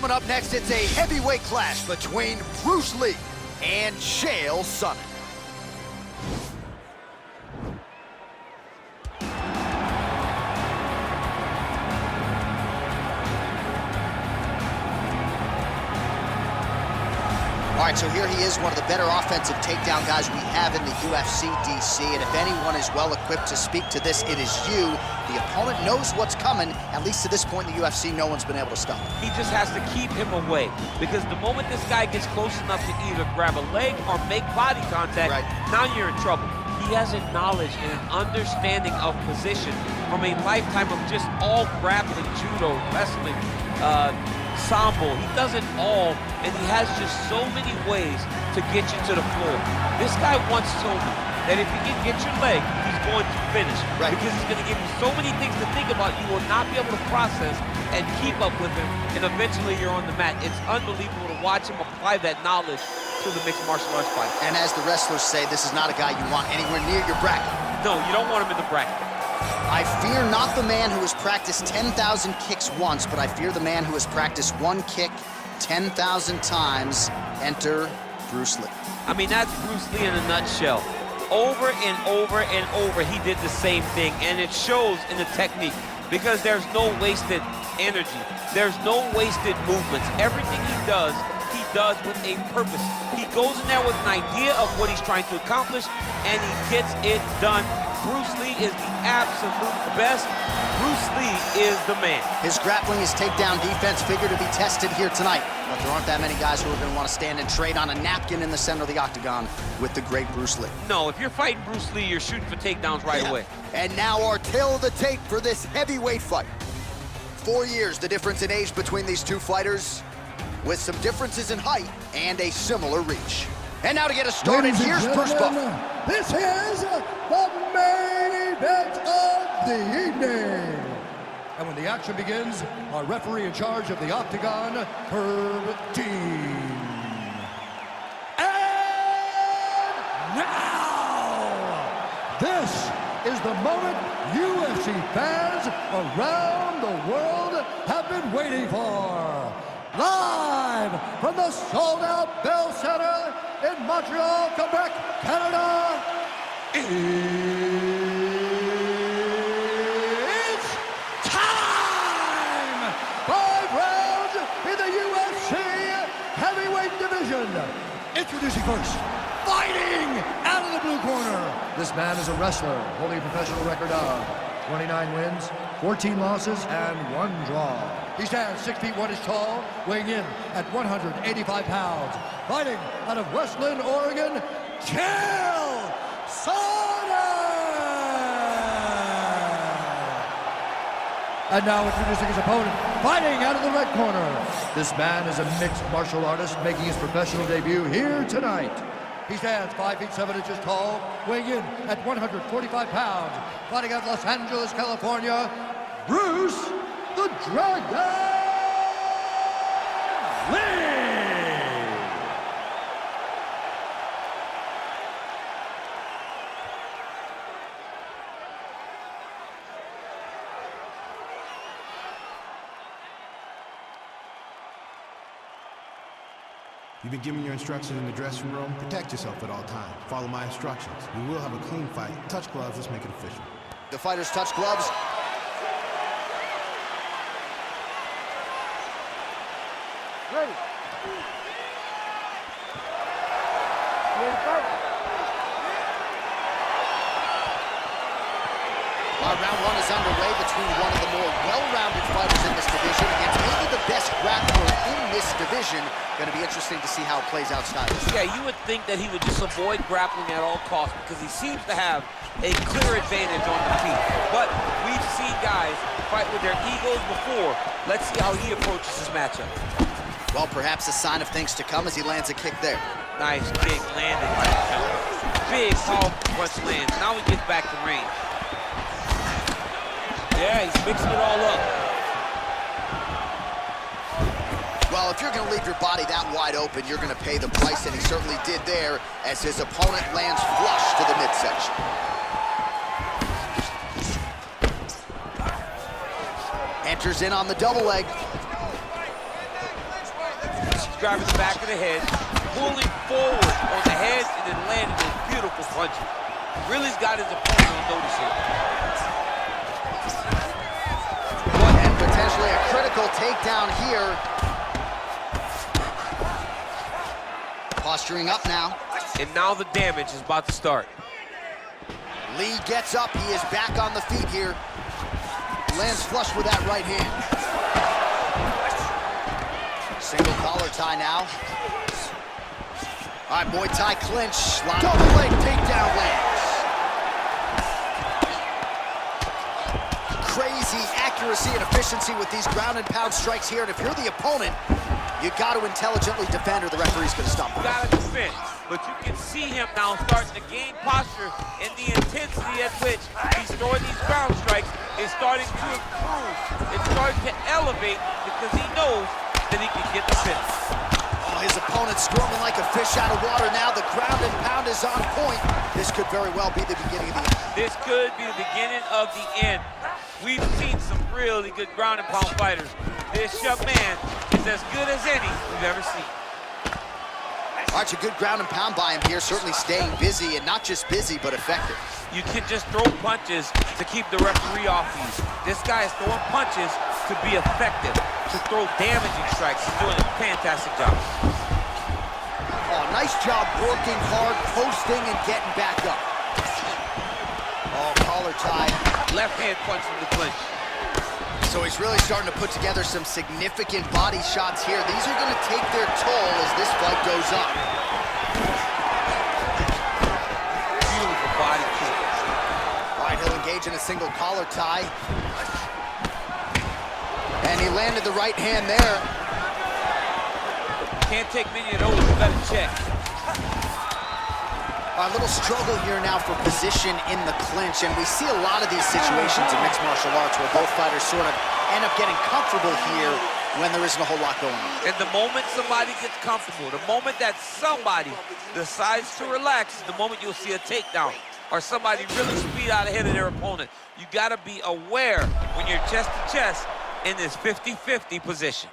Coming up next, it's a heavyweight clash between Bruce Lee and Chael Sonnen. All right, so here he is, one of the better offensive takedown guys we have in the UFC, DC, and if anyone is well-equipped to speak to this, it is you. The opponent knows what's coming. At least to this point in the UFC, no one's been able to stop him. He just has to keep him away, because the moment this guy gets close enough to either grab a leg or make body contact, now you're in trouble. He has a knowledge and an understanding of position from a lifetime of just all grappling, judo, wrestling, sambo. He does it all, and he has just so many ways to get you to the floor. This guy once told me that if he can get your leg, he's going to finish. Because he's going to give you so many things to think about, you will not be able to process and keep up with him, and eventually you're on the mat. It's unbelievable to watch him apply that knowledge to the mixed martial arts fight. And as the wrestlers say, this is not a guy you want anywhere near your bracket. No, you don't want him in the bracket. I fear not the man who has practiced 10,000 kicks once, but I fear the man who has practiced one kick 10,000 times. Enter Bruce Lee. I mean, that's Bruce Lee in a nutshell. Over and over and over, he did the same thing, and it shows in the technique, because there's no wasted energy. There's no wasted movements. Everything he does with a purpose. He goes in there with an idea of what he's trying to accomplish, and he gets it done. Bruce Lee is the absolute best. Bruce Lee is the man. His grappling, his takedown defense figure to be tested here tonight. But there aren't that many guys who are going to want to stand and trade on a napkin in the center of the octagon with the great Bruce Lee. No, if you're fighting Bruce Lee, you're shooting for takedowns right away. And now our tale of the tape for this heavyweight fight. 4 years, the difference in age between these two fighters, with some differences in height and a similar reach. And now to get us started, here's Bruce Buff. This is the main event of the evening. And when the action begins, our referee in charge of the octagon, Herb Dean. And now, this is the moment UFC fans around the world have been waiting for. Live from the sold-out Bell Center in Montreal, Quebec, Canada, it's time! 5 rounds in the UFC heavyweight division. Introducing first, fighting out of the blue corner. This man is a wrestler, holding a professional record of 29 wins, 14 losses, and 1 draw. He stands 6 feet 1 inches tall, weighing in at 185 pounds. Fighting out of Westland, Oregon, Chael Sonnen! And now introducing his opponent, fighting out of the red corner. This man is a mixed martial artist making his professional debut here tonight. He stands 5 feet 7 inches tall, weighing in at 145 pounds. Fighting out of Los Angeles, California, Bruce the Dragon Lee! You've been given your instructions in the dressing room. Protect yourself at all times. Follow my instructions. We will have a clean fight. Touch gloves. Let's make it official. The fighters touch gloves. Ready. Round 1 is underway between one of the more well-rounded fighters in this division against maybe the best grappler in this division. Going to be interesting to see how it plays out stylish. Yeah, you would think that he would just avoid grappling at all costs, because he seems to have a clear advantage on the feet. But we've seen guys fight with their egos before. Let's see how he approaches this matchup. Well, perhaps a sign of things to come as he lands a kick there. Nice big landing right now. Big powerful punch lands. Now he gets back to range. Yeah, he's mixing it all up. Well, if you're going to leave your body that wide open, you're going to pay the price, and he certainly did there as his opponent lands flush to the midsection. Enters in on the double leg. grabbing the back of the head, pulling forward on the head, and then landing those beautiful punches. Really's got his opponent on notice here. And potentially a critical takedown here. Posturing up now. And now the damage is about to start. Lee gets up. He is back on the feet here. Lands flush with that right hand. Single collar tie now. All right, Muay Thai clinch. Double leg takedown lands. Crazy accuracy and efficiency with these ground and pound strikes here. And if you're the opponent, you got to intelligently defend or the referee's going to stop. You got to defend. But you can see him now starting to gain posture, and the intensity at which he's throwing these ground strikes is starting to improve. It's starting to elevate because he knows that he can get the finish. Oh, his opponent's squirming like a fish out of water now. The ground and pound is on point. This could very well be the beginning of the end. This could be the beginning of the end. We've seen some really good ground and pound fighters. This young man is as good as any we've ever seen. All right, a good ground and pound by him here, certainly staying busy, and not just busy, but effective. You can just throw punches to keep the referee off you. This guy is throwing punches to be effective, to throw damaging strikes. He's doing a fantastic job. Oh, nice job working hard, posting, and getting back up. Oh, collar tie. Left hand punch from the clinch. So he's really starting to put together some significant body shots here. These are going to take their toll as this fight goes on. Beautiful body kick. All right, he'll engage in a single collar tie. And he landed the right hand there. Can't take many of those, you better check. A little struggle here now for position in the clinch, and we see a lot of these situations in mixed martial arts where both fighters sort of end up getting comfortable here when there isn't a whole lot going on. And the moment somebody gets comfortable, the moment that somebody decides to relax, the moment you'll see a takedown or somebody really speed out ahead of their opponent. You gotta be aware when you're chest to chest in this 50-50 position.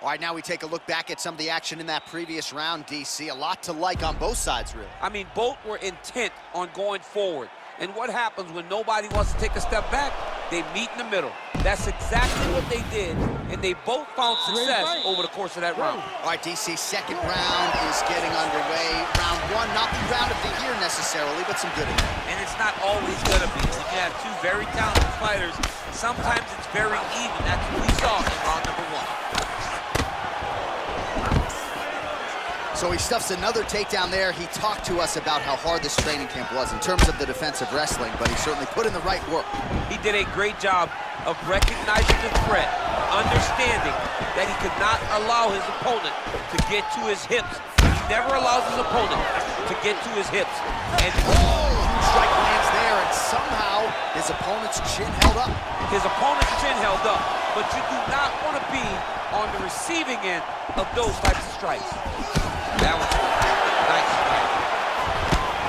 All right, now we take a look back at some of the action in that previous round, DC. A lot to like on both sides, really. I mean, both were intent on going forward. And what happens when nobody wants to take a step back? They meet in the middle. That's exactly what they did, and they both found success over the course of that round. All right, DC, second round is getting underway. Round one, not the round of the year necessarily, but some good in it. And it's not always gonna be. When you have two very talented fighters, sometimes it's very even. That's what we saw in round number one. So he stuffs another takedown there. He talked to us about how hard this training camp was in terms of the defensive wrestling, but he certainly put in the right work. He did a great job of recognizing the threat, understanding that he could not allow his opponent to get to his hips. He never allows his opponent to get to his hips. And strike lands there, and somehow his opponent's chin held up. His opponent's chin held up, but you do not want to be on the receiving end of those types of strikes. That was nice.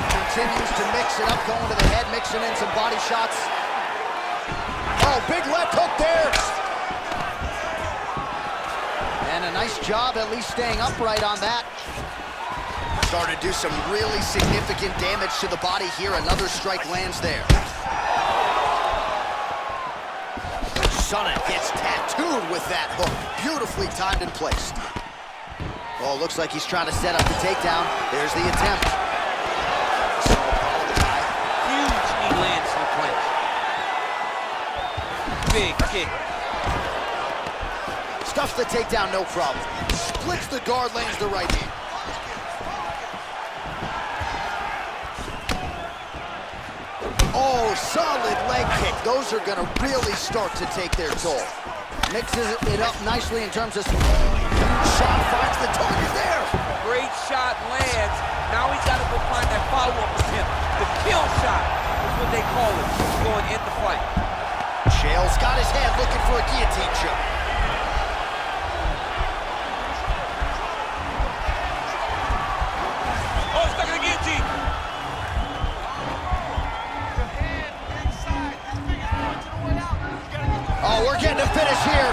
Continues to mix it up, going to the head, mixing in some body shots. Oh, big left hook there. And a nice job at least staying upright on that. Starting to do some really significant damage to the body here. Another strike lands there. Sonnen gets tattooed with that hook. Beautifully timed and placed. Oh, looks like he's trying to set up the takedown. There's the attempt. Huge knee lands in the clinch. Big kick. Stuffs the takedown, no problem. Splits the guard, lands the right hand. Oh, solid leg kick. Those are gonna really start to take their toll. Mixes it up nicely in terms of shot, finds the target there. Great shot lands. Now he's got to go find that follow-up attempt. The kill shot is what they call it, going in the fight. Chael's got his hand looking for a guillotine choke. Oh, stuck in the guillotine. Oh, we're getting a finish here.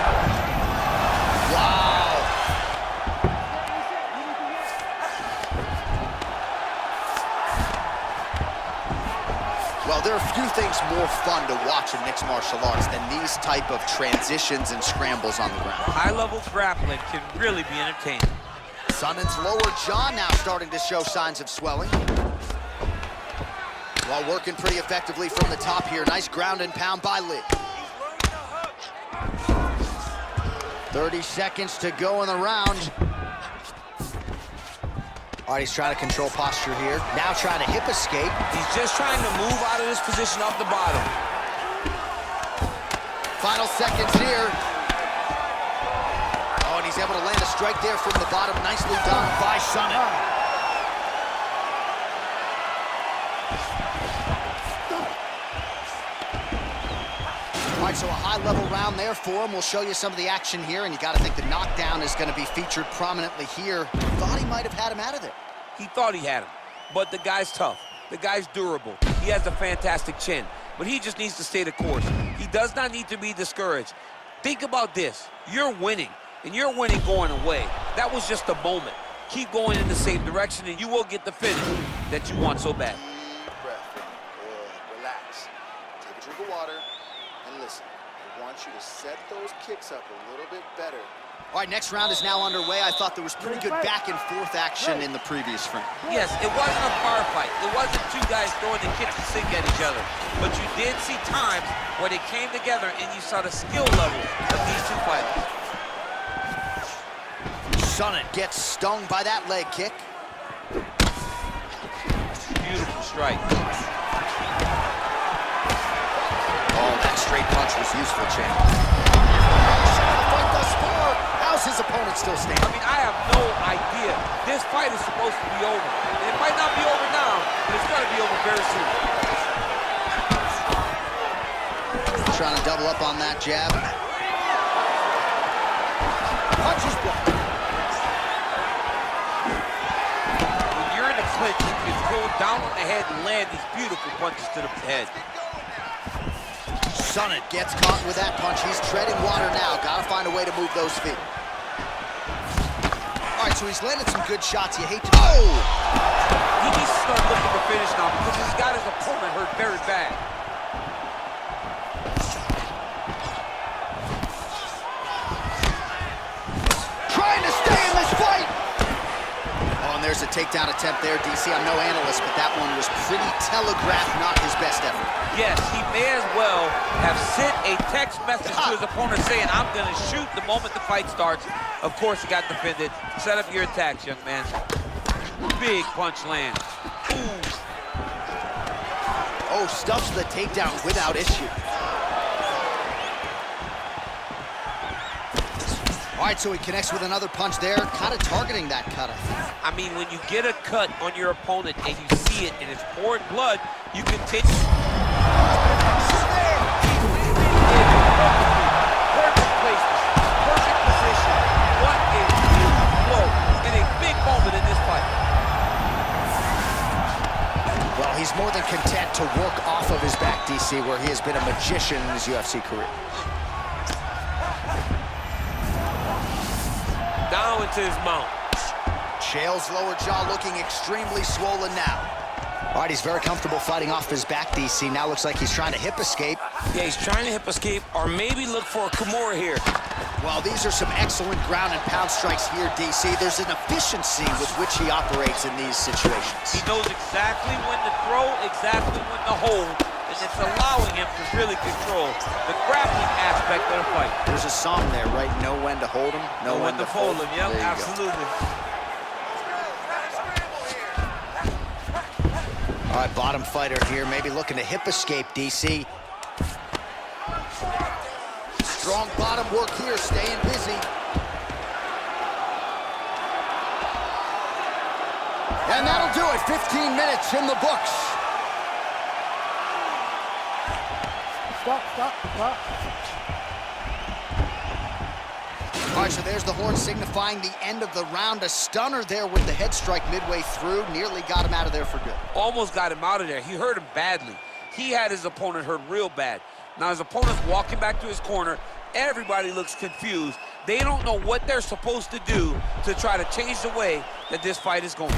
Wow. Well, there are few things more fun to watch in mixed martial arts than these type of transitions and scrambles on the ground. High-level grappling can really be entertaining. Sonnen's lower jaw now starting to show signs of swelling. While working pretty effectively from the top here. Nice ground and pound by Lee. 30 seconds to go in the round. All right, he's trying to control posture here. Now trying to hip escape. He's just trying to move out of this position off the bottom. Final seconds here. Oh, and he's able to land a strike there from the bottom. Nicely done by Sonnen. All right, so a high-level round there for him. We'll show you some of the action here, and you got to think the knockdown is going to be featured prominently here. Thought he might have had him out of there. He thought he had him, but the guy's tough. The guy's durable. He has a fantastic chin, but he just needs to stay the course. He does not need to be discouraged. Think about this. You're winning, and you're winning going away. That was just a moment. Keep going in the same direction, and you will get the finish that you want so bad. Deep breath in. Good. Relax. Take a drink of water and listen. I want you to set those kicks up a little bit better. All right, next round is now underway. I thought there was pretty good back-and-forth action in the previous frame. Yes, it wasn't a firefight. It wasn't two guys throwing the kitchen sink at each other. But you did see times where they came together and you saw the skill level of these two fighters. Sonnen gets stung by that leg kick. Beautiful strike. Oh, that straight punch was useful, champ. Fight thus far. How's his opponent still standing? I mean, I have no idea. This fight is supposed to be over. And it might not be over now, but it's going to be over very soon. Trying to double up on that jab. Punches blocked. When you're in a clinch, you can go down on the head and land these beautiful punches to the head. Sonnen gets caught with that punch. He's treading water now. Got to find a way to move those feet. All right, so he's landed some good shots. You hate to... Oh! He needs to start looking to finish now because he's got his opponent hurt very bad. Trying to stay in this fight! Oh, and there's a takedown attempt there, DC. I'm no analyst, but that one was pretty telegraphed, not his best effort. Yes, he may as well have sent a text message to his opponent saying, I'm going to shoot the moment the fight starts. Of course, he got defended. Set up your attacks, young man. Big punch land. Ooh. Oh, stuffs the takedown without issue. All right, so he connects with another punch there, kind of targeting that cut, I think. I mean, when you get a cut on your opponent and you see it and it's pouring blood, you continue. Perfect placement, perfect position. What a huge blow and a big moment in this fight. Well, he's more than content to work off of his back, DC, where he has been a magician in his UFC career. Down into his mount. Chael's lower jaw looking extremely swollen now. All right, he's very comfortable fighting off his back, DC. Now looks like he's trying to hip escape. Yeah, he's trying to hip escape or maybe look for a Kimura here. Well, these are some excellent ground and pound strikes here, DC. There's an efficiency with which he operates in these situations. He knows exactly when to throw, exactly when to hold, and it's allowing him to really control the grappling aspect of the fight. There's a song there, right? Know when to hold him, know when to fold him. Yep, absolutely. All right, bottom fighter here, maybe looking to hip escape, DC. Strong bottom work here, staying busy. And that'll do it, 15 minutes in the books. Stop. All right, so there's the horn signifying the end of the round. A stunner there with the head strike midway through. Nearly got him out of there for good. Almost got him out of there. He hurt him badly. He had his opponent hurt real bad. Now his opponent's walking back to his corner. Everybody looks confused. They don't know what they're supposed to do to try to change the way that this fight is going.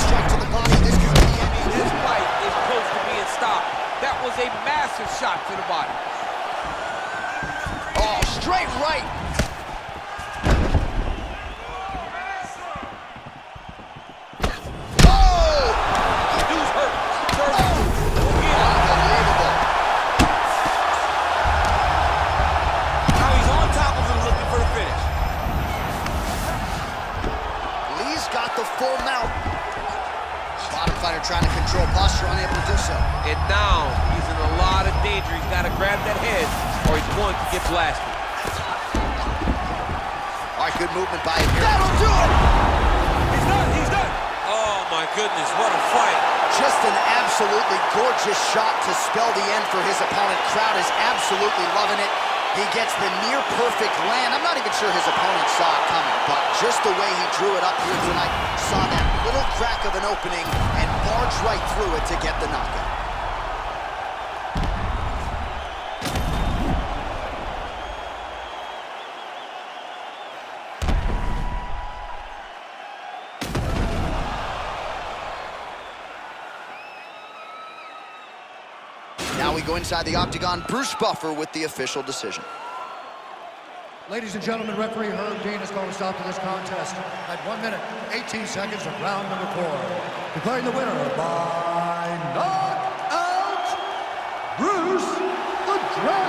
strike to the body. This could be the end. This fight is close to being stopped. That was a massive shot to the body. Oh, straight right. Oh! Dude's hurt. Unbelievable. Now he's on top of him looking for the finish. Lee's got the full mount. Bottom fighter trying to control posture, unable to do so. And now he's in a lot of danger. He's got to grab that head or he's going to get blasted. All right, good movement by him here. That'll do it! He's done, he's done! Oh my goodness, what a fight. Just an absolutely gorgeous shot to spell the end for his opponent. Crowd is absolutely loving it. He gets the near perfect land. I'm not even sure his opponent saw it coming, but just the way he drew it up here tonight, saw that little crack of an opening and barged right through it to get the knockout. Now we go inside the octagon. Bruce Buffer with the official decision. Ladies and gentlemen, referee Herb Dean has called a stop to this contest at 1 minute, 18 seconds of round number 4. Declaring the winner by knockout, Bruce the Dragon